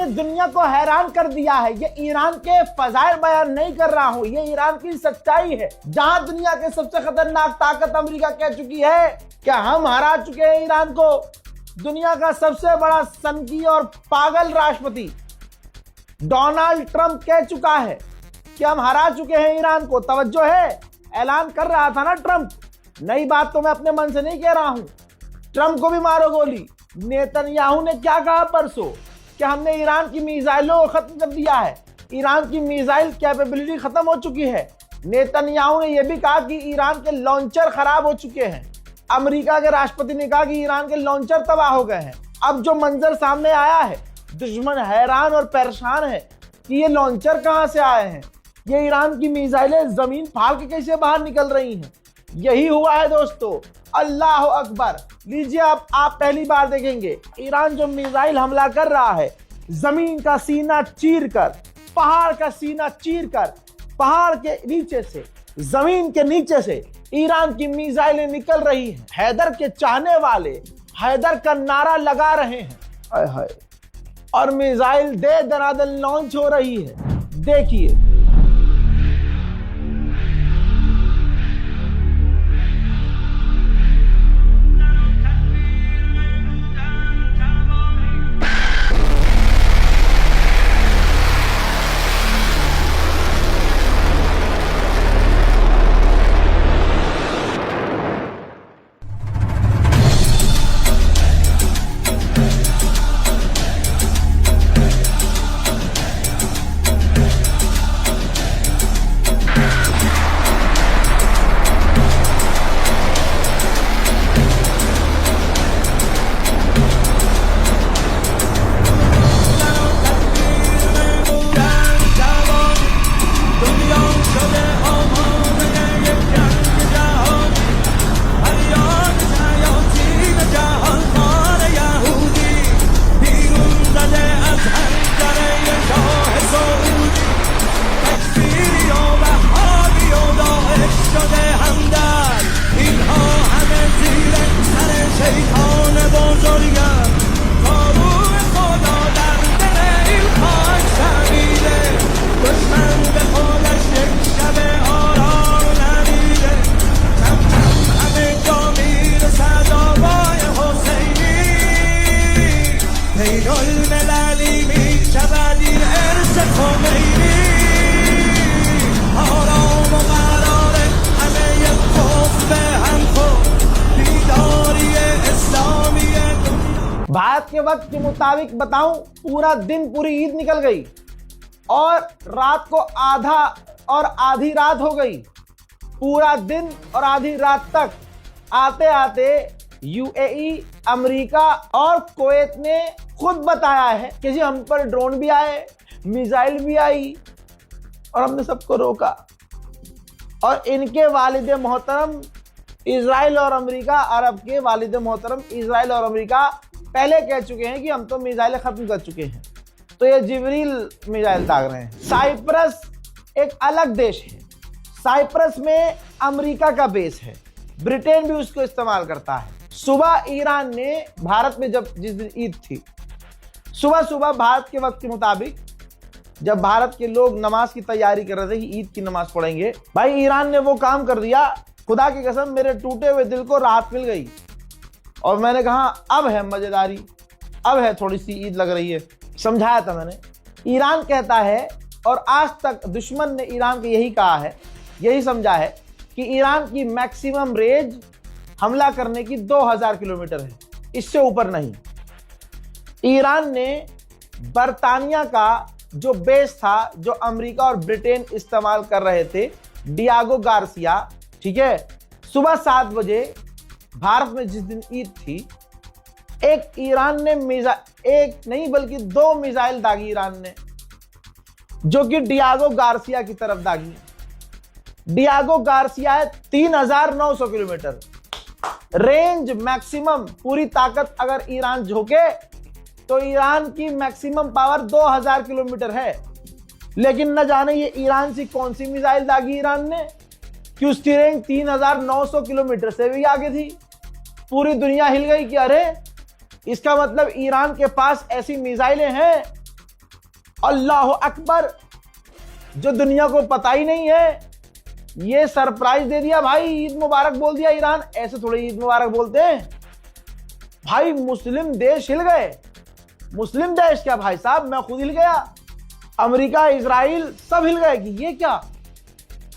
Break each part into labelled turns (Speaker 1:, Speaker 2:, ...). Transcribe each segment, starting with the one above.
Speaker 1: ने दुनिया को हैरान कर दिया है। ये ईरान के फजाइल बयान नहीं कर रहा हूं, ये ईरान की सच्चाई है। जहां दुनिया के सबसे खतरनाक ताकत अमेरिका कह चुकी है क्या हम हरा चुके हैं ईरान को। दुनिया का सबसे बड़ा सनकी और पागल राष्ट्रपति डोनाल्ड ट्रंप कह चुका है कि हम हरा चुके हैं ईरान को। तवज्जो है, ऐलान कर रहा था ना ट्रंप, नई बात तो मैं अपने मन से नहीं कह रहा हूं। ट्रंप को भी मारो गोली। नेतन्याहू ने क्या कहा परसों कि हमने ईरान की मिसाइलों को खत्म कर दिया है, ईरान की मिसाइल कैपेबिलिटी खत्म हो चुकी है। नेतन्याहू ने यह भी कहा कि ईरान के लॉन्चर खराब हो चुके हैं। अमेरिका के राष्ट्रपति ने कहा कि ईरान के लॉन्चर तबाह हो गए हैं। अब जो मंजर सामने आया है, दुश्मन हैरान और परेशान है कि ये लॉन्चर कहां से आए हैं, ये ईरान की मिसाइलें जमीन फाड़ के कैसे बाहर निकल रही हैं। यही हुआ है दोस्तों, अल्लाह अकबर। लीजिए आप पहली बार देखेंगे ईरान जो मिसाइल हमला कर रहा है, जमीन का सीना चीर कर, पहाड़ का सीना चीर कर, पहाड़ के नीचे से, जमीन के नीचे से ईरान की मिसाइलें निकल रही हैं। हैदर के चाहने वाले हैदर का नारा लगा रहे हैं, हाय हाय, और मिसाइल दे दनादन लॉन्च हो रही है। देखिए भारत के वक्त के मुताबिक बताऊं, पूरा दिन पूरी ईद निकल गई और रात को आधा और आधी रात हो गई। पूरा दिन और आधी रात तक आते आते यूएई, अमेरिका और कुवैत ने खुद बताया है कि जी हम पर ड्रोन भी आए, मिसाइल भी आई और हमने सबको रोका। और इनके वालिद मोहतरम इजराइल और अमेरिका, अरब के वालिद मोहतरम इजराइल और अमेरिका पहले कह चुके हैं कि हम तो मिसाइलें खत्म कर चुके हैं। तो ये जिब्रील मिसाइल दाग रहे हैं। साइप्रस एक अलग देश है, साइप्रस में अमेरिका का बेस है, ब्रिटेन भी उसको इस्तेमाल करता है। सुबह ईरान ने भारत में जिस दिन ईद थी, सुबह सुबह भारत के वक्त के मुताबिक जब भारत के लोग नमाज की तैयारी कर रहे थे कि ईद की नमाज पढ़ेंगे, भाई ईरान ने वो काम कर दिया, खुदा की कसम मेरे टूटे हुए दिल को राहत मिल गई। और मैंने कहा अब है मजेदारी, अब है थोड़ी सी ईद लग रही है। समझाया था मैंने। ईरान कहता है, और आज तक दुश्मन ने ईरान को यही कहा है, यही समझा है कि ईरान की मैक्सिमम रेंज हमला करने की 2000 किलोमीटर है, इससे ऊपर नहीं। ईरान ने बरतानिया का जो बेस था, जो अमेरिका और ब्रिटेन इस्तेमाल कर रहे थे, डियागो गार्सिया, ठीक है, सुबह 7 बजे भारत में जिस दिन ईद थी, एक ईरान ने एक नहीं बल्कि 2 मिसाइल दागी ईरान ने, जो कि डियागो गार्सिया की तरफ दागी। डियागो गार्सिया है 3900 किलोमीटर रेंज मैक्सिमम। पूरी ताकत अगर ईरान झोंके तो ईरान की मैक्सिमम पावर 2000 किलोमीटर है। लेकिन न जाने ये ईरान से कौन सी मिसाइल दागी ईरान ने कि उसकी रेंज 3900 किलोमीटर से भी आगे थी। पूरी दुनिया हिल गई कि अरे इसका मतलब ईरान के पास ऐसी मिसाइलें हैं अल्लाह अकबर, जो दुनिया को पता ही नहीं है, ये सरप्राइज दे दिया भाई, ईद मुबारक बोल दिया ईरान। ऐसे थोड़े ईद मुबारक बोलते हैं भाई, मुस्लिम देश हिल गए। मुस्लिम देश क्या भाई साहब, मैं खुद हिल गया, अमेरिका, इजराइल सब हिल गए कि ये क्या।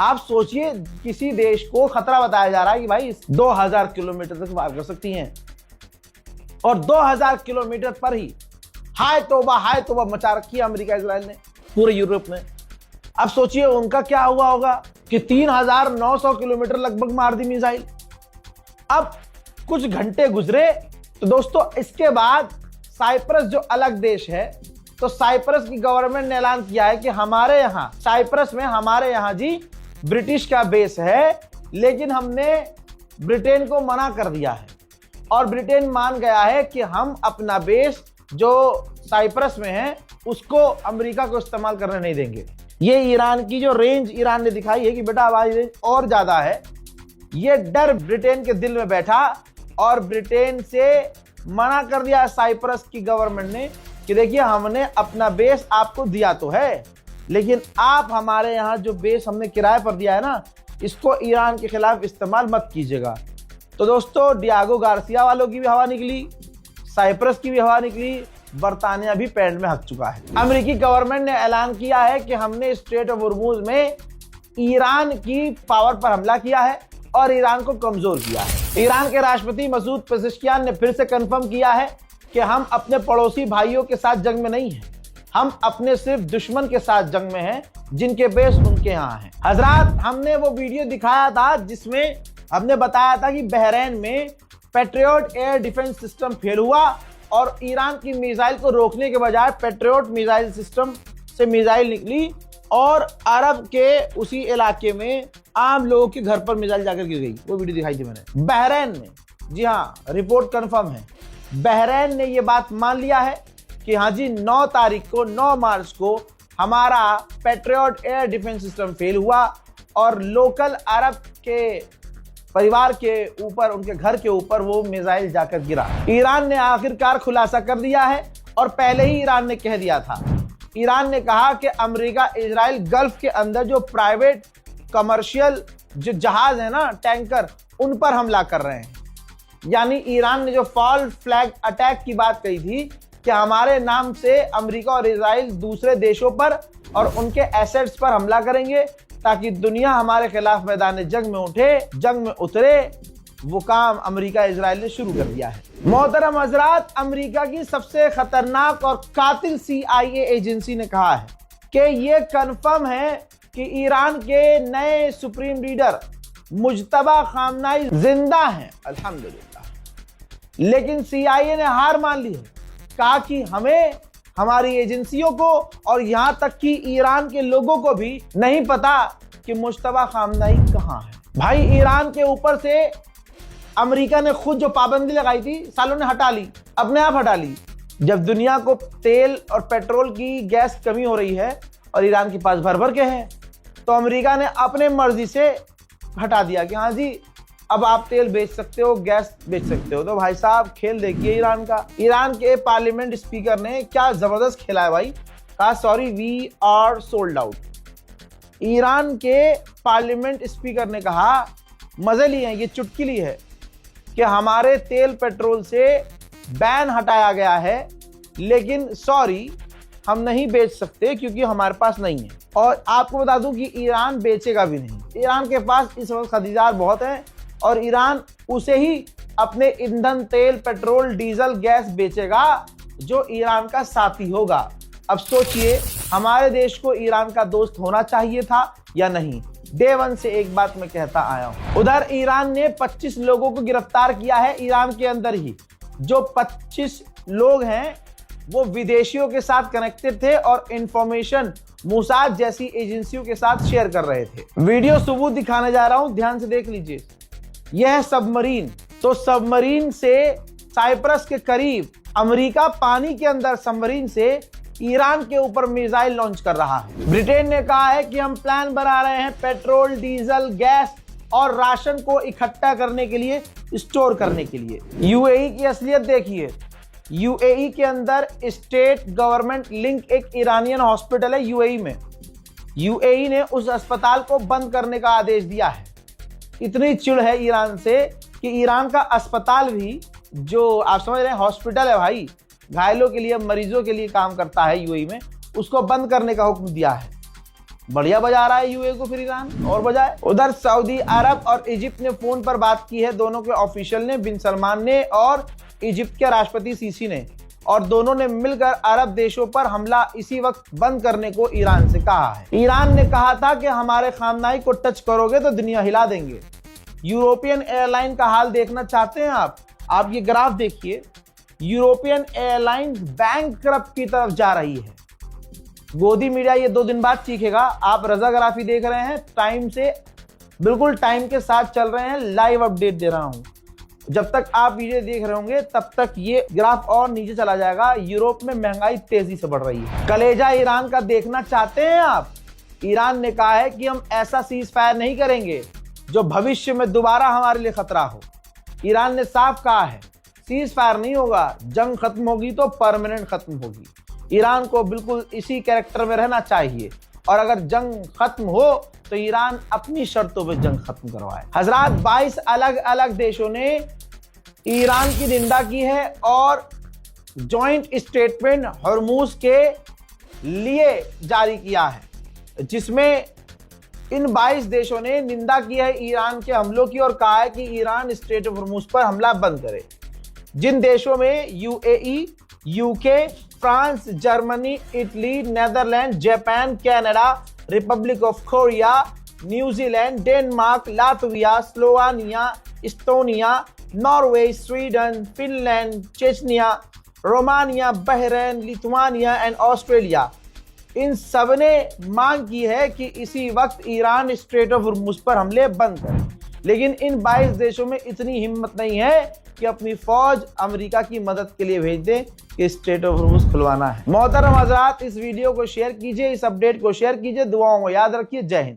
Speaker 1: आप सोचिए, किसी देश को खतरा बताया जा रहा है कि भाई 2000 किलोमीटर तक पार कर सकती हैं, और 2000 किलोमीटर पर ही हाय तौबा मचा रखी है अमेरिका इजराइल ने पूरे यूरोप में। अब सोचिए उनका क्या हुआ होगा कि 3900 किलोमीटर लगभग मार दी मिसाइल। अब कुछ घंटे गुजरे तो दोस्तों इसके बाद साइप्रस जो अलग देश है, तो साइप्रस की गवर्नमेंट ने ऐलान किया है कि हमारे यहाँ साइप्रस में, हमारे यहाँ जी ब्रिटिश का बेस है, लेकिन हमने ब्रिटेन को मना कर दिया है और ब्रिटेन मान गया है कि हम अपना बेस जो साइप्रस में है उसको अमेरिका को इस्तेमाल करने नहीं देंगे। ये ईरान की जो रेंज ईरान ने दिखाई है कि बेटा हमारी रेंज और ज्यादा है, ये डर ब्रिटेन के दिल में बैठा और ब्रिटेन से मना कर दिया साइप्रस की गवर्नमेंट ने कि देखिए हमने अपना बेस आपको दिया तो है, लेकिन आप हमारे यहाँ जो बेस हमने किराए पर दिया है ना, इसको ईरान के खिलाफ इस्तेमाल मत कीजिएगा। तो दोस्तों डियागो गार्सिया वालों की भी हवा निकली, साइप्रस की भी हवा निकली, बरतानिया भी पैंट में हक चुका है। अमेरिकी गवर्नमेंट ने ऐलान किया है कि हमने स्ट्रेट ऑफ होर्मुज में ईरान की पावर पर हमला किया है और ईरान को कमजोर किया है। ईरान के राष्ट्रपति मसूद पेज़ेश्कियान ने फिर से कंफर्म किया है कि हम अपने पड़ोसी भाइयों के साथ जंग में नहीं हैं, हम अपने सिर्फ दुश्मन के साथ जंग में हैं जिनके बेस उनके यहाँ हैं। हजरात, हमने वो वीडियो दिखाया था जिसमें हमने बताया था कि बहरीन में patriot air defence system fail हुआ और ईरान की मिसाइल को रोकने के बजाय पैट्रियट मिसाइल सिस्टम से मिसाइल निकली और अरब के उसी इलाके में आम लोगों के घर पर मिसाइल जाकर गिर गई। वो वीडियो दिखाई थी मैंने। बहरीन में, जी हाँ, रिपोर्ट कंफर्म है, बहरीन ने ये बात मान लिया है कि हाँ जी 9 मार्च को हमारा patriot air defence system fail हुआ और लोकल अरब के परिवार के ऊपर, उनके घर के ऊपर वो मिसाइल जाकर गिरा। ईरान ने आखिरकार खुलासा कर दिया है और पहले ही ईरान ने कह दिया था। ईरान ने कहा कि अमेरिका इजराइल गल्फ के अंदर जो प्राइवेट कमर्शियल जो जहाज है ना, टैंकर, उन पर हमला कर रहे हैं। यानी ईरान ने जो फॉल्स फ्लैग अटैक की बात कही थी कि हमारे नाम से अमेरिका और इजराइल दूसरे देशों पर और उनके एसेट्स पर हमला करेंगे ताकि दुनिया हमारे खिलाफ मैदान जंग में उठे, जंग में उतरे, वो काम अमेरिका इजराइल ने शुरू कर दिया है। मोहतरम हजरात, अमेरिका की सबसे खतरनाक और कातिल CIA एजेंसी ने कहा है कि ये कंफर्म है कि ईरान के नए सुप्रीम लीडर मुज्तबा खामनाई जिंदा हैं, अल्हम्दुलिल्लाह। लेकिन CIA ने हार मान ली है, कहा कि हमें, हमारी एजेंसियों को और यहां तक कि ईरान के लोगों को भी नहीं पता कि मुज्तबा खामनाई कहां है। भाई ईरान के ऊपर से अमेरिका ने खुद जो पाबंदी लगाई थी, सालों ने हटा ली, अपने आप हटा ली। जब दुनिया को तेल और पेट्रोल की गैस कमी हो रही है और ईरान के पास भर भर के है, तो अमेरिका ने अपने मर्जी से हटा दिया कि हाँ जी अब आप तेल बेच सकते हो, गैस बेच सकते हो। तो भाई साहब खेल देखिए ईरान का। ईरान के पार्लियामेंट स्पीकर ने क्या जबरदस्त खेला है भाई, कहा sorry we are sold out. Iran के पार्लियामेंट स्पीकर ने कहा, मजे लिए हैं, ये चुटकुली है कि हमारे तेल पेट्रोल से बैन हटाया गया है, लेकिन सॉरी हम नहीं बेच सकते क्योंकि हमारे पास नहीं है। और आपको बता दूं कि ईरान बेचेगा भी नहीं। ईरान के पास इस वक्त खरीदार बहुत हैं और ईरान उसे ही अपने ईंधन, तेल, पेट्रोल, डीजल, गैस बेचेगा जो ईरान का साथी होगा। अब सोचिए हमारे देश को ईरान का दोस्त होना चाहिए था या नहीं। डे वन से एक बात मैं कहता आया हूं। उधर ईरान ने 25 लोगों को गिरफ्तार किया है ईरान के अंदर ही। जो 25 लोग हैं वो विदेशियों के साथ कनेक्टेड थे और इंफॉर्मेशन मोसाद जैसी एजेंसियों के साथ शेयर कर रहे थे। वीडियो सबूत दिखाने जा रहा हूं, ध्यान से देख लीजिए। यह है सबमरीन। तो सबमरीन से साइप्रस के करीब अमेरिका पानी के अंदर सबमरीन से ईरान के ऊपर मिसाइल लॉन्च कर रहा है। ब्रिटेन ने कहा है कि हम प्लान बना रहे हैं पेट्रोल, डीजल, गैस और राशन को इकट्ठा करने के लिए, स्टोर करने के लिए। UAE की असलियत देखिए, यूएई के अंदर स्टेट गवर्नमेंट लिंक एक ईरानियन हॉस्पिटल है यूएई में। यूएई ने उस अस्पताल को बंद करने का आदेश दिया है। इतनी चिढ़ है ईरान से कि ईरान का अस्पताल भी, जो आप समझ रहे हैं हॉस्पिटल है भाई, घायलों के लिए, मरीजों के लिए काम करता है यूएई में, उसको बंद करने का हुक्म दिया है। बढ़िया बजा रहा है यूएई को फिर ईरान, और बजाए। उधर सऊदी अरब और इजिप्ट ने फोन पर बात की है, दोनों के ऑफिशियल ने, बिन सलमान ने और इजिप्ट के राष्ट्रपति सीसी ने, और दोनों ने मिलकर अरब देशों पर हमला इसी वक्त बंद करने को ईरान से कहा है। ईरान ने कहा था कि हमारे खामनाई को टच करोगे तो दुनिया हिला देंगे। यूरोपियन एयरलाइन का हाल देखना चाहते हैं आप ये ग्राफ देखिए। यूरोपियन एयरलाइन बैंकक्रप्ट की तरफ जा रही है। गोदी मीडिया ये 2 दिन बाद चीखेगा। आप रजाग्राफी देख रहे हैं, टाइम से बिल्कुल टाइम के साथ चल रहे हैं, लाइव अपडेट दे रहा हूं। जब तक आप वीडियो देख रहे होंगे तब तक ये ग्राफ और नीचे चला जाएगा। यूरोप में महंगाई तेजी से बढ़ रही है। कलेजा ईरान का देखना चाहते हैं आप? ईरान ने कहा है कि हम ऐसा सीज फायर नहीं करेंगे जो भविष्य में दोबारा हमारे लिए खतरा हो। ईरान ने साफ कहा है सीज फायर नहीं होगा, जंग खत्म होगी तो परमानेंट खत्म होगी। ईरान को बिल्कुल इसी कैरेक्टर में रहना चाहिए, और अगर जंग खत्म हो तो ईरान अपनी शर्तों पे जंग खत्म करवाए। हजरात, 22 अलग अलग देशों ने ईरान की निंदा की है और जॉइंट स्टेटमेंट हॉर्मूज के लिए जारी किया है, जिसमें इन 22 देशों ने निंदा की है ईरान के हमलों की और कहा है कि ईरान स्ट्रेट ऑफ हॉर्मूज पर हमला बंद करे। जिन देशों में UAE, UK, France, Germany, Italy, Netherland, Japan, Canada, Republic of Korea, New Zealand, Denmark, Latvia, Slovenia, Estonia, Norway, Sweden, Finland, Chechnya, Romania, Bahrain, Lithuania and Australia, इन सबने मांग की है कि इसी वक्त ईरान स्ट्रेट ऑफ हॉर्मूज पर हमले बंद करे। लेकिन इन 22 देशों में इतनी हिम्मत नहीं है कि अपनी फौज अमेरिका की मदद के लिए भेज दें कि स्ट्रेट ऑफ हॉर्मूज खुलवाना है। मोहतरम हजरात, इस वीडियो को शेयर कीजिए, इस अपडेट को शेयर कीजिए, दुआओं को याद रखिए। जय हिंद।